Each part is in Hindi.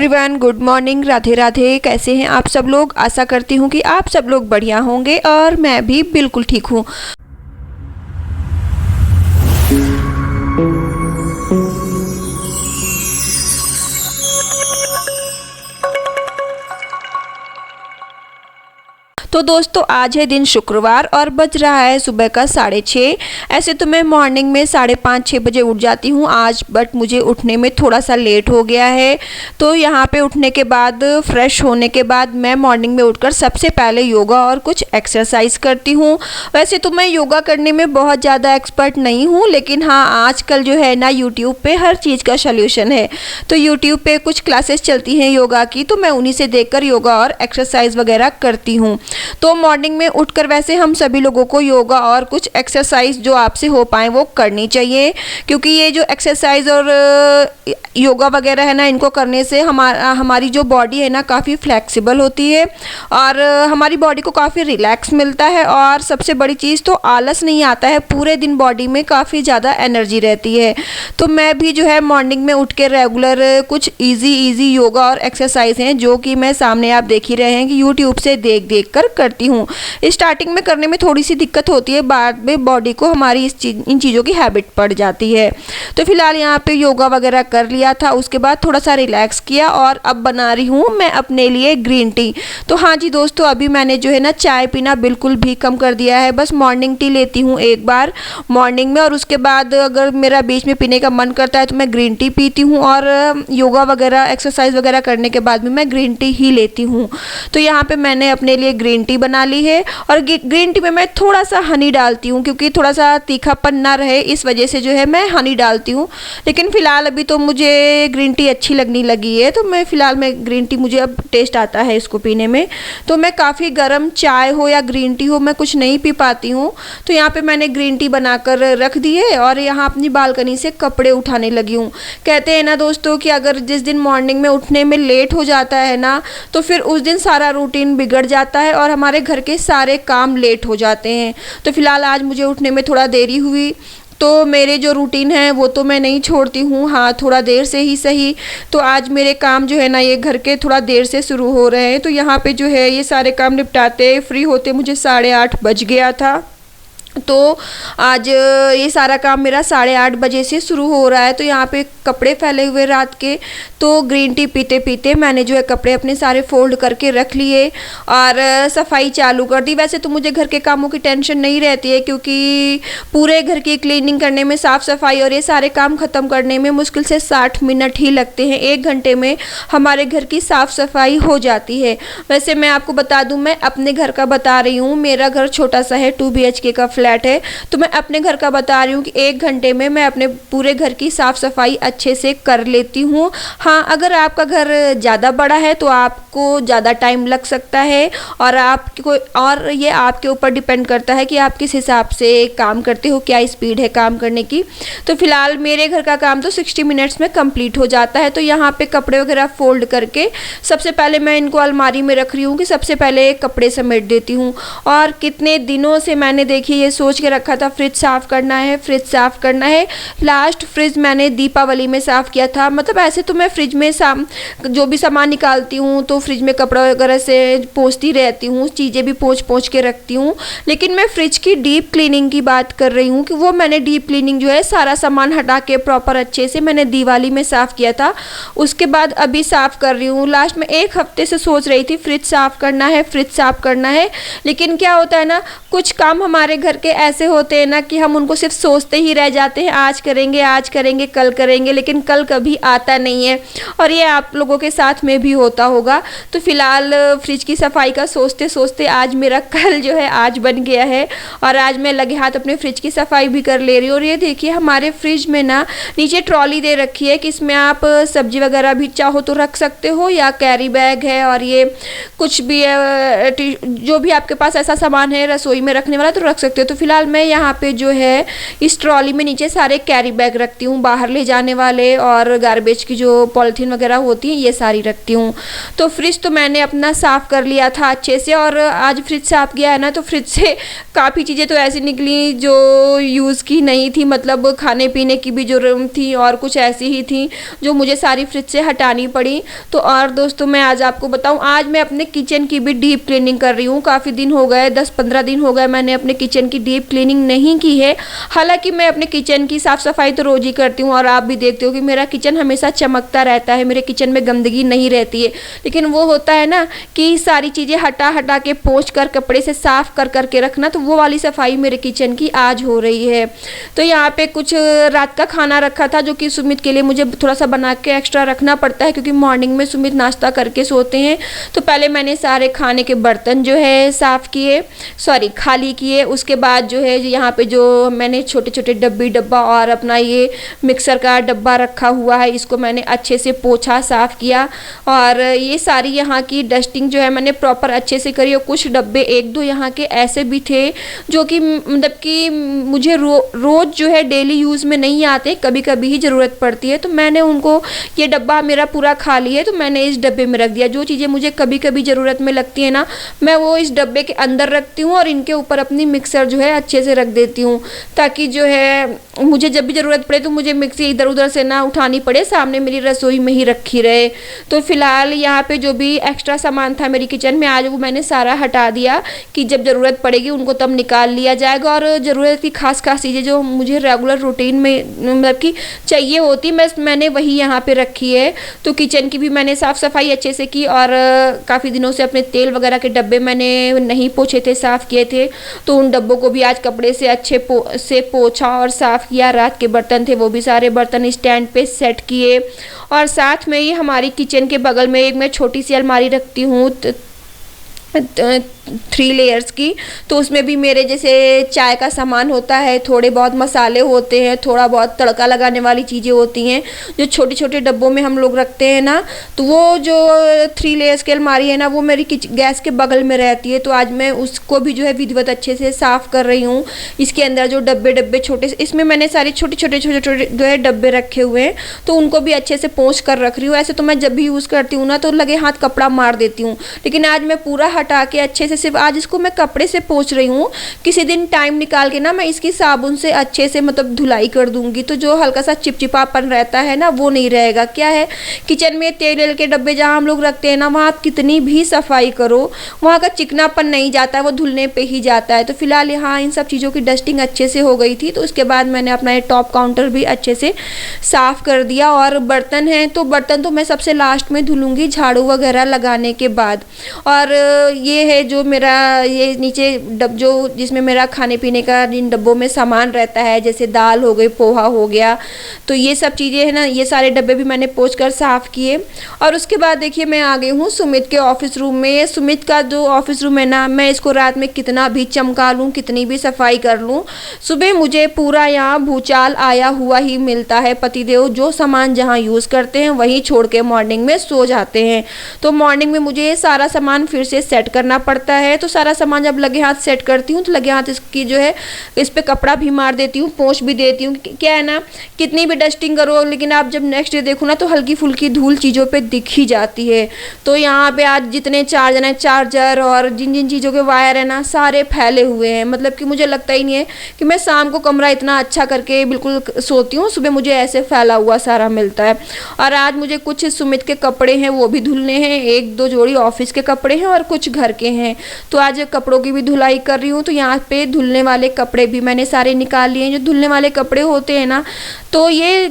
Everyone, good morning, Radhe Radhe. कैसे हैं आप सब लोग? आशा करती हूँ कि आप सब लोग बढ़िया होंगे और मैं भी बिल्कुल ठीक हूँ। तो दोस्तों, आज है दिन शुक्रवार और बज रहा है सुबह का 6:30। ऐसे तो मैं मॉर्निंग में 5:30-6 बजे उठ जाती हूँ आज, बट मुझे उठने में थोड़ा सा लेट हो गया है। तो यहाँ पे उठने के बाद, फ्रेश होने के बाद मैं मॉर्निंग में उठकर सबसे पहले योगा और कुछ एक्सरसाइज करती हूँ। वैसे तो मैं योगा करने में बहुत ज़्यादा एक्सपर्ट नहीं हूँ, लेकिन हाँ, आजकल जो है ना, यूट्यूब पे हर चीज़ का सल्यूशन है। तो यूट्यूब पे कुछ क्लासेस चलती हैं योगा की, तो मैं उन्हीं से देखकर योगा और एक्सरसाइज वगैरह करती हूँ। तो मॉर्निंग में उठकर वैसे हम सभी लोगों को योगा और कुछ एक्सरसाइज जो आपसे हो पाए वो करनी चाहिए, क्योंकि ये जो एक्सरसाइज और योगा वगैरह है ना, इनको करने से हमारी जो बॉडी है ना, काफ़ी फ्लेक्सिबल होती है और हमारी बॉडी को काफ़ी रिलैक्स मिलता है। और सबसे बड़ी चीज़ तो आलस नहीं आता है, पूरे दिन बॉडी में काफ़ी ज़्यादा एनर्जी रहती है। तो मैं भी जो है मॉर्निंग में उठ के रेगुलर कुछ इजी योगा और एक्सरसाइज हैं जो कि मैं सामने आप देख ही रहे हैं कि यूट्यूब से देख कर करती हूँ। स्टार्टिंग में करने में थोड़ी सी दिक्कत होती है, बाद में बॉडी को हमारी इन चीज़ों की हैबिट पड़ जाती है। तो फिलहाल यहाँ पे योगा वगैरह कर लिया था, उसके बाद थोड़ा सा रिलैक्स किया और अब बना रही हूँ मैं अपने लिए ग्रीन टी। तो हाँ जी दोस्तों, अभी मैंने जो है ना, चाय पीना बिल्कुल भी कम कर दिया है। बस मॉर्निंग टी लेती हूँ एक बार मॉर्निंग में, और उसके बाद अगर मेरा बीच में पीने का मन करता है तो मैं ग्रीन टी पीती हूँ, और योगा वगैरह एक्सरसाइज वगैरह करने के बाद भी मैं ग्रीन टी ही लेती हूँ। तो यहाँ पे मैंने अपने लिए ग्रीन टी बना ली है, और ग्रीन टी में मैं थोड़ा सा हनी डालती हूँ, क्योंकि थोड़ा सा तीखापन ना रहे, इस वजह से जो है मैं हनी डालती हूँ। लेकिन फ़िलहाल अभी तो मुझे ग्रीन टी अच्छी लगने लगी है, तो मैं फ़िलहाल ग्रीन टी, मुझे अब टेस्ट आता है इसको पीने में। तो मैं काफ़ी गर्म चाय हो या ग्रीन टी हो, मैं कुछ नहीं पी पाती हूँ। तो यहाँ पे मैंने ग्रीन टी बनाकर रख दी है और यहाँ अपनी बालकनी से कपड़े उठाने लगी हूँ। कहते हैं ना दोस्तों कि अगर जिस दिन मॉर्निंग में उठने में लेट हो जाता है ना, तो फिर उस दिन सारा रूटीन बिगड़ जाता है और हमारे घर के सारे काम लेट हो जाते हैं। तो फिलहाल आज मुझे उठने में थोड़ा देरी हुई, तो मेरे जो रूटीन है वो तो मैं नहीं छोड़ती हूँ, हाँ, थोड़ा देर से ही सही। तो आज मेरे काम जो है ना, ये घर के थोड़ा देर से शुरू हो रहे हैं। तो यहाँ पे जो है ये सारे काम निपटाते फ्री होते मुझे 8:30 बज गया था। तो आज ये सारा काम मेरा 8:30 बजे से शुरू हो रहा है। तो यहाँ पे कपड़े फैले हुए रात के, तो ग्रीन टी पीते पीते मैंने जो है कपड़े अपने सारे फोल्ड करके रख लिए और सफाई चालू कर दी। वैसे तो मुझे घर के कामों की टेंशन नहीं रहती है, क्योंकि पूरे घर की क्लीनिंग करने में, साफ़ सफाई और ये सारे काम ख़त्म करने में मुश्किल से 60 मिनट ही लगते हैं। 1 घंटे में हमारे घर की साफ़ सफाई हो जाती है। वैसे मैं आपको बता दूँ, मैं अपने घर का बता रही हूँ, मेरा घर छोटा सा है, 2 BHK का फ्लैट है। तो मैं अपने घर का बता रही हूँ कि 1 घंटे में मैं अपने पूरे घर की साफ़ सफाई अच्छे से कर लेती हूँ। हाँ, अगर आपका घर ज़्यादा बड़ा है तो आपको ज़्यादा टाइम लग सकता है, और ये आपके ऊपर डिपेंड करता है कि आप किस हिसाब से काम करते हो, क्या स्पीड है काम करने की। तो फिलहाल मेरे घर का काम तो 60 मिनट्स में कंप्लीट हो जाता है। तो यहाँ पे कपड़े वगैरह फोल्ड करके सबसे पहले मैं इनको अलमारी में रख रही हूँ कि सबसे पहले कपड़े समेट देती हूँ। और कितने दिनों से मैंने, देखिए, ये सोच के रखा था फ्रिज साफ़ करना है, फ्रिज साफ़ करना है। लास्ट फ्रिज मैंने दीपावली में साफ़ किया था। मतलब ऐसे तो मैं फ्रिज में जो भी सामान निकालती हूँ तो फ्रिज में कपड़ा वगैरह से पोंछती रहती हूँ, चीज़ें भी पोंछ के रखती हूँ। लेकिन मैं फ्रिज की डीप क्लीनिंग की बात कर रही हूँ कि वो मैंने डीप क्लीनिंग जो है, सारा सामान हटा के प्रॉपर अच्छे से मैंने दिवाली में साफ़ किया था। उसके बाद अभी साफ़ कर रही हूँ। लास्ट में 1 हफ्ते से सोच रही थी फ्रिज साफ़ करना है, फ्रिज साफ़ करना है। लेकिन क्या होता है ना, कुछ काम हमारे घर के ऐसे होते हैं ना कि हम उनको सिर्फ सोचते ही रह जाते हैं, आज करेंगे, कल करेंगे, लेकिन कल कभी आता नहीं है। और ये आप लोगों के साथ में भी होता होगा। तो फिलहाल फ्रिज की सफाई का सोचते सोचते आज मेरा कल जो है आज बन गया है, और आज मैं लगे हाथ अपने फ्रिज की सफाई भी कर ले रही हूँ। और ये देखिए, हमारे फ्रिज में ना नीचे ट्रॉली दे रखी है कि इसमें आप सब्जी वगैरह भी चाहो तो रख सकते हो, या कैरी बैग है, और ये कुछ भी जो भी आपके पास ऐसा सामान है रसोई में रखने वाला तो रख सकते हो। तो फिलहाल मैं यहाँ पे जो है इस ट्रॉली में नीचे सारे कैरी बैग रखती हूँ, बाहर ले जाने वाले और गार्बेज की जो पॉलिथीन वगैरह होती है ये सारी रखती हूँ। तो फ्रिज तो मैंने अपना साफ़ कर लिया था अच्छे से, और आज फ्रिज साफ़ किया है ना तो फ्रिज से काफ़ी चीज़ें तो ऐसी निकली जो यूज़ की नहीं थी, मतलब खाने पीने की भी जो थी और कुछ ऐसी ही थी जो मुझे सारी फ्रिज से हटानी पड़ी। तो और दोस्तों मैं आज आपको बताऊं, आज मैं अपने किचन की भी डीप क्लीनिंग कर रही हूँ। काफ़ी दिन हो गए, 10-15 दिन हो गए मैंने अपने किचन की डीप क्लीनिंग नहीं की है। हालांकि मैं अपने किचन की साफ़ सफाई तो रोज़ ही करती हूँ और आप भी देखते हो कि मेरा किचन हमेशा चमकता रहता है, मेरे किचन में गंदगी नहीं रहती है। लेकिन वो होता है ना कि सारी चीज़ें हटा हटा के पोंछ कर कपड़े से साफ़ कर करके रखना, तो वो वाली सफाई मेरे किचन की आज हो रही है। तो यहाँ पे कुछ रात का खाना रखा था जो कि सुमित के लिए मुझे थोड़ा सा बना के एक्स्ट्रा रखना पड़ता है, क्योंकि मॉर्निंग में सुमित नाश्ता करके सोते हैं। तो पहले मैंने सारे खाने के बर्तन जो है साफ़ किए, खाली किए। उसके बाद जो है यहाँ पे जो मैंने छोटे छोटे डब्बा और अपना ये मिक्सर का डब्बा रखा हुआ है, इसको मैंने अच्छे से पोंछा, साफ़ किया। और ये सारी यहाँ की डस्टिंग जो है मैंने प्रॉपर अच्छे से करी। और कुछ डब्बे एक दो यहाँ के ऐसे भी थे जो कि मतलब कि मुझे रोज़ जो है डेली यूज़ में नहीं आते, कभी कभी ही ज़रूरत पड़ती है। तो मैंने उनको, ये डब्बा मेरा पूरा खाली है तो मैंने इस डब्बे में रख दिया। जो चीज़ें मुझे कभी कभी ज़रूरत में लगती है ना, मैं वो इस डब्बे के अंदर रखती हूँ और इनके ऊपर अपनी मिक्सर जो है अच्छे से रख देती हूँ, ताकि जो है मुझे जब भी ज़रूरत पड़े तो मुझे मिक्सी इधर उधर से ना उठानी पड़े, सामने मेरी रसोई में ही रखी रहे। तो फिलहाल यहाँ पे जो भी एक्स्ट्रा सामान था मेरी किचन में आज वो मैंने सारा हटा दिया कि जब ज़रूरत पड़ेगी उनको तब निकाल लिया जाएगा। और ज़रूरत की खास चीज़ें जो मुझे रेगुलर रूटीन में मतलब कि चाहिए होती मैंने वही यहाँ पे रखी है। तो किचन की भी मैंने साफ़ सफाई अच्छे से की, और काफ़ी दिनों से अपने तेल वगैरह के डब्बे मैंने नहीं पोछे थे, साफ़ किए थे, तो उन डब्बों को भी आज कपड़े से अच्छे से पोछा और साफ़ किया। रात के बर्तन थे वो भी सारे बर्तन स्टैंड पे सेट किए। और साथ में ही हमारी किचन के बगल में एक मैं छोटी सी अलमारी रखती हूँ 3 लेयर्स की, तो उसमें भी मेरे जैसे चाय का सामान होता है, थोड़े बहुत मसाले होते हैं, थोड़ा बहुत तड़का लगाने वाली चीज़ें होती हैं जो छोटे छोटे डब्बों में हम लोग रखते हैं ना। तो वो जो 3 लेयर्स की अलमारी है ना वो मेरी गैस के बगल में रहती है। तो आज मैं उसको भी जो है विधिवत अच्छे से साफ़ कर रही हूँ। इसके अंदर जो डब्बे छोटे, इसमें मैंने सारे छोटे छोटे जो है डब्बे रखे हुए हैं, तो उनको भी अच्छे से पोंछ कर रख रही हूँ। ऐसे तो मैं जब भी यूज़ करती हूँ ना तो लगे हाथ कपड़ा मार देती हूँ, लेकिन आज मैं पूरा हटा के अच्छे से सिर्फ आज इसको मैं कपड़े से पोंछ रही हूँ। किसी दिन टाइम निकाल के ना मैं इसकी साबुन से अच्छे से मतलब धुलाई कर दूंगी, तो जो हल्का सा चिपचिपापन रहता है ना वो नहीं रहेगा। क्या है, किचन में तेल के डब्बे जहाँ हम लोग रखते हैं ना, वहाँ आप कितनी भी सफाई करो वहाँ का चिकनापन नहीं जाता है, वो धुलने पे ही जाता है। तो फिलहाल यहाँ इन सब चीज़ों की डस्टिंग अच्छे से हो गई थी। तो उसके बाद मैंने अपना ये टॉप काउंटर भी अच्छे से साफ़ कर दिया। और बर्तन हैं तो बर्तन तो मैं सबसे लास्ट में धुलूँगी झाड़ू वगैरह लगाने के बाद। और ये है जो मेरा ये नीचे जो जिसमें मेरा खाने पीने का जिन डब्बों में सामान रहता है, जैसे दाल हो गई, पोहा हो गया, तो ये सब चीज़ें हैं ना, ये सारे डब्बे भी मैंने पोंछ कर साफ़ किए। और उसके बाद देखिए मैं आ गई हूँ सुमित के ऑफिस रूम में। सुमित का जो ऑफिस रूम है ना, मैं इसको रात में कितना भी चमका लूँ, कितनी भी सफाई कर लूँ, सुबह मुझे पूरा यहाँ भूचाल आया हुआ ही मिलता है। पतिदेव जो सामान जहाँ यूज़ करते हैं वहीं छोड़ के मॉर्निंग में सो जाते हैं। तो मॉर्निंग में मुझे सारा सामान फिर से सेट करना पड़ता है। तो सारा सामान जब लगे हाथ सेट करती हूँ तो लगे हाथ इसकी जो है इस पर कपड़ा भी मार देती हूँ, पोंछ भी देती हूँ। क्या है ना, कितनी भी डस्टिंग करो लेकिन आप जब नेक्स्ट डे देखो ना तो हल्की फुल्की धूल चीज़ों पे दिख ही जाती है। तो यहाँ पे आज जितने चार्जर और जिन जिन चीज़ों के वायर है ना सारे फैले हुए हैं, मतलब कि मुझे लगता ही नहीं है कि मैं शाम को कमरा इतना अच्छा करके बिल्कुल सोती हूँ, सुबह मुझे ऐसे फैला हुआ सारा मिलता है। और आज मुझे कुछ सुमित के कपड़े हैं वो भी धुलने हैं, 1-2 जोड़ी ऑफिस के कपड़े हैं और कुछ घर के हैं। तो आज कपड़ों की भी धुलाई कर रही हूँ। तो यहाँ पे धुलने वाले कपड़े भी मैंने सारे निकाल लिए हैं। जो धुलने वाले कपड़े होते हैं ना, तो ये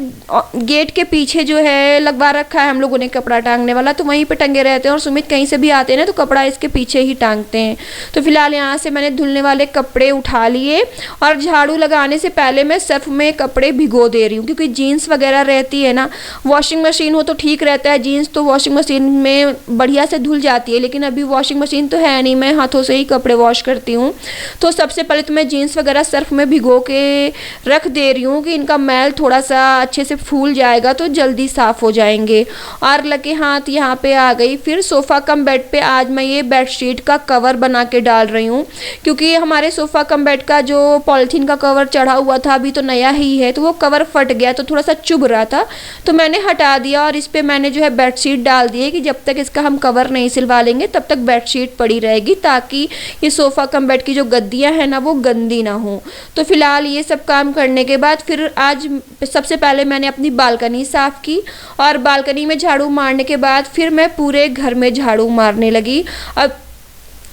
गेट के पीछे जो है लगवा रखा है हम लोगों ने कपड़ा टांगने वाला, तो वहीं पे टंगे रहते हैं। और सुमित कहीं से भी आते हैं ना तो कपड़ा इसके पीछे ही टांगते हैं। तो फिलहाल यहाँ से मैंने धुलने वाले कपड़े उठा लिए और झाड़ू लगाने से पहले मैं सर्फ में कपड़े भिगो दे रही हूँ, क्योंकि जीन्स वगैरह रहती है ना, वॉशिंग मशीन हो तो ठीक रहता है, जीन्स तो वॉशिंग मशीन में बढ़िया से धुल जाती है, लेकिन अभी वॉशिंग मशीन तो है नहीं मैं हाथों से ही कपड़े वॉश करती हूँ। तो सबसे पहले तो मैं जीन्स वगैरह सर्फ में भिगो के रख दे रही हूँ कि इनका मैल थोड़ा सा अच्छे से फूल जाएगा तो जल्दी साफ़ हो जाएंगे। और लगे हाथ यहाँ पे आ गई। फिर सोफ़ा कम बेड पे आज मैं ये बेडशीट का कवर बना के डाल रही हूँ, क्योंकि हमारे सोफ़ा कम बेड का जो पॉलीथीन का कवर चढ़ा हुआ था, अभी तो नया ही है, तो वो कवर फट गया तो थोड़ा सा चुभ रहा था, तो मैंने हटा दिया और इस पर मैंने जो है बेडशीट डाल दी है कि जब तक इसका हम कवर नहीं सिलवा लेंगे तब तक बेडशीट पड़ी रहेगी, ताकि ये सोफ़ा कम बेड की जो गद्दियाँ हैं ना वो गंदी ना हो। तो फिलहाल ये सब काम करने के बाद फिर आज सबसे पहले मैंने अपनी बालकनी साफ़ की और बालकनी में झाड़ू मारने के बाद फिर मैं पूरे घर में झाड़ू मारने लगी। अब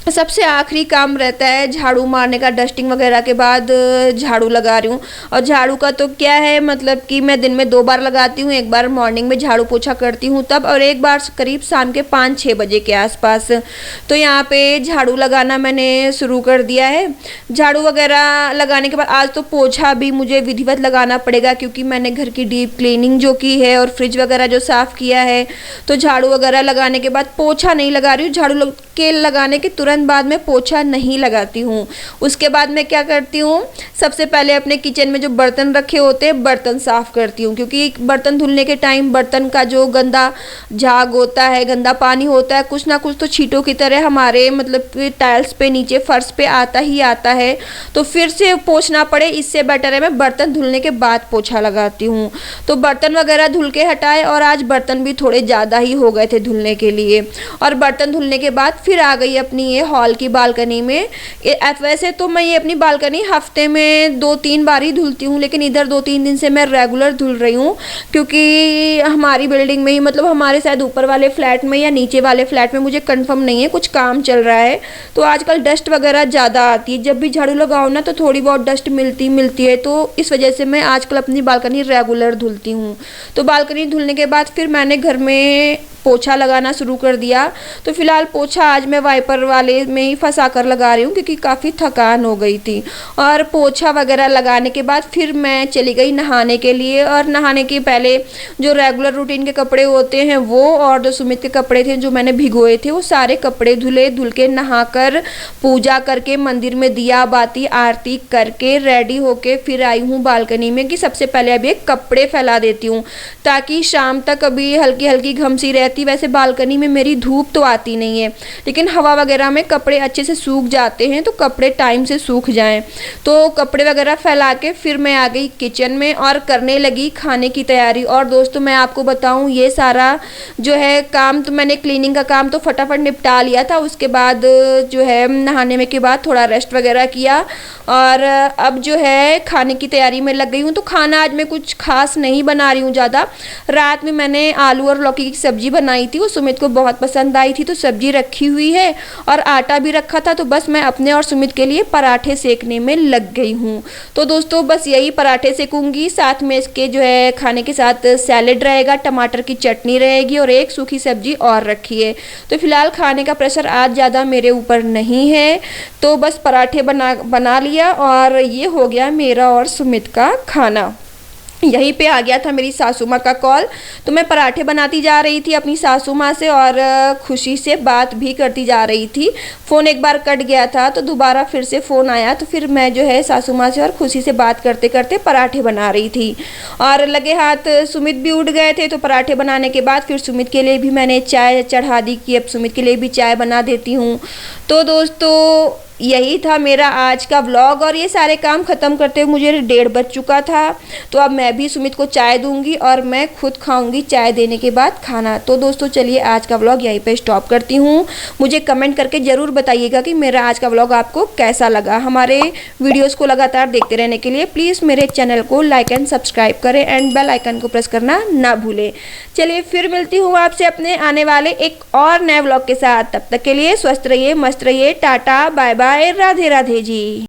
सबसे आखिरी काम रहता है झाड़ू मारने का, डस्टिंग वगैरह के बाद झाड़ू लगा रही हूँ। और झाड़ू का तो क्या है, मतलब कि मैं दिन में 2 बार लगाती हूँ, एक बार मॉर्निंग में झाड़ू पोछा करती हूँ तब, और एक बार करीब शाम के 5-6 बजे के आसपास। तो यहाँ पे झाड़ू लगाना मैंने शुरू कर दिया है। झाड़ू वगैरह लगाने के बाद आज तो पोछा भी मुझे विधिवत लगाना पड़ेगा, क्योंकि मैंने घर की डीप क्लीनिंग जो की है और फ्रिज वगैरह जो साफ़ किया है, तो झाड़ू वगैरह लगाने के बाद पोछा नहीं लगा रही हूँ। झाड़ू के लगाने के तुरंत बाद में पोछा नहीं लगाती हूँ। उसके बाद मैं क्या करती हूँ, सबसे पहले अपने किचन में जो बर्तन रखे होते हैं बर्तन साफ़ करती हूँ, क्योंकि बर्तन धुलने के टाइम बर्तन का जो गंदा झाग होता है, गंदा पानी होता है, कुछ ना कुछ तो छींटों की तरह हमारे मतलब टाइल्स पे, नीचे फर्श पे आता ही आता है, तो फिर से पोछना पड़े, इससे बेटर है मैं बर्तन धुलने के बाद पोछा लगाती हूँ। तो बर्तन वगैरह धुल के हटाए और आज बर्तन भी थोड़े ज़्यादा ही हो गए थे धुलने के लिए। और बर्तन धुलने के बाद फिर आ गई अपनी ये हॉल की बालकनी में। वैसे तो मैं ये अपनी बालकनी हफ्ते में 2-3 बार ही धुलती हूँ, लेकिन इधर 2-3 दिन से मैं रेगुलर धुल रही हूँ, क्योंकि हमारी बिल्डिंग में ही, मतलब हमारे शायद ऊपर वाले फ्लैट में या नीचे वाले फ्लैट में, मुझे कंफर्म नहीं है, कुछ काम चल रहा है, तो आजकल डस्ट वगैरह ज़्यादा आती है। जब भी झाड़ू लगाओ ना तो थोड़ी बहुत डस्ट मिलती है, तो इस वजह से मैं आजकल अपनी बालकनी रेगुलर धुलती हूँ। तो बालकनी धुलने के बाद फिर मैंने घर में पोछा लगाना शुरू कर दिया। तो फिलहाल पोछा आज मैं वाइपर वाले में ही फंसा कर लगा रही हूँ, क्योंकि काफ़ी थकान हो गई थी। और पोछा वगैरह लगाने के बाद फिर मैं चली गई नहाने के लिए। और नहाने के पहले जो रेगुलर रूटीन के कपड़े होते हैं वो, और जो सुमित के कपड़े थे जो मैंने भिगोए थे, वो सारे कपड़े धुल के नहा कर पूजा करके मंदिर में दिया बाती आरती करके रेडी होके फिर आई हूँ बालकनी में, कि सबसे पहले अभी कपड़े फैला देती हूँ, ताकि शाम तक अभी हल्की हल्की घमसी रहती। वैसे बालकनी में मेरी धूप तो आती नहीं है, लेकिन हवा वगैरह में कपड़े अच्छे से सूख जाते हैं, तो कपड़े टाइम से सूख जाएं। तो कपड़े वगैरह फैला के फिर मैं आ गई किचन में और करने लगी खाने की तैयारी। और दोस्तों मैं आपको बताऊं, ये सारा जो है काम तो मैंने, क्लीनिंग का काम तो फटाफट निपटा लिया था। उसके बाद जो है नहाने में के बाद थोड़ा रेस्ट वगैरह किया और अब जो है खाने की तैयारी में लग गई हूँ। तो खाना आज मैं कुछ खास नहीं बना रही हूँ ज़्यादा। रात में मैंने आलू और लौकी की सब्जी बनाई थी, वो सुमित को बहुत पसंद आई थी, तो सब्जी रखी हुई है और आटा भी रखा था, तो बस मैं अपने और सुमित के लिए पराठे सेकने में लग गई हूँ। तो दोस्तों बस यही पराठे सेकूंगी, साथ में इसके जो है खाने के साथ सैलेड रहेगा, टमाटर की चटनी रहेगी और एक सूखी सब्जी और रखी है। तो फिलहाल खाने का प्रेशर आज ज़्यादा मेरे ऊपर नहीं है, तो बस पराठे बना लिया और ये हो गया मेरा और सुमित का खाना। यहीं पे आ गया था मेरी सासू माँ का कॉल, तो मैं पराठे बनाती जा रही थी अपनी सासू माँ से और खुशी से बात भी करती जा रही थी। फ़ोन एक बार कट गया था तो दोबारा फिर से फ़ोन आया, तो फिर मैं जो है सासू माँ से और खुशी से बात करते करते पराठे बना रही थी। और लगे हाथ सुमित भी उठ गए थे, तो पराठे बनाने के बाद फिर सुमित के लिए भी मैंने चाय चढ़ा दी कि अब सुमित के लिए भी चाय बना देती हूँ। तो दोस्तों यही था मेरा आज का व्लॉग और ये सारे काम ख़त्म करते हुए मुझे 1:30 बज चुका था। तो अब मैं भी सुमित को चाय दूंगी और मैं खुद खाऊंगी चाय देने के बाद खाना। तो दोस्तों चलिए आज का व्लॉग यहीं पे स्टॉप करती हूँ। मुझे कमेंट करके ज़रूर बताइएगा कि मेरा आज का व्लॉग आपको कैसा लगा। हमारे वीडियोज़ को लगातार देखते रहने के लिए प्लीज़ मेरे चैनल को लाइक एंड सब्सक्राइब करें एंड बेल आइकन को प्रेस करना ना भूलें। चलिए फिर मिलती हूँ आपसे अपने आने वाले एक और नए व्लॉग के साथ। तब तक के लिए स्वस्थ रहिए, मस्त रहिए, tata bye bye, Radhe Radhe जी।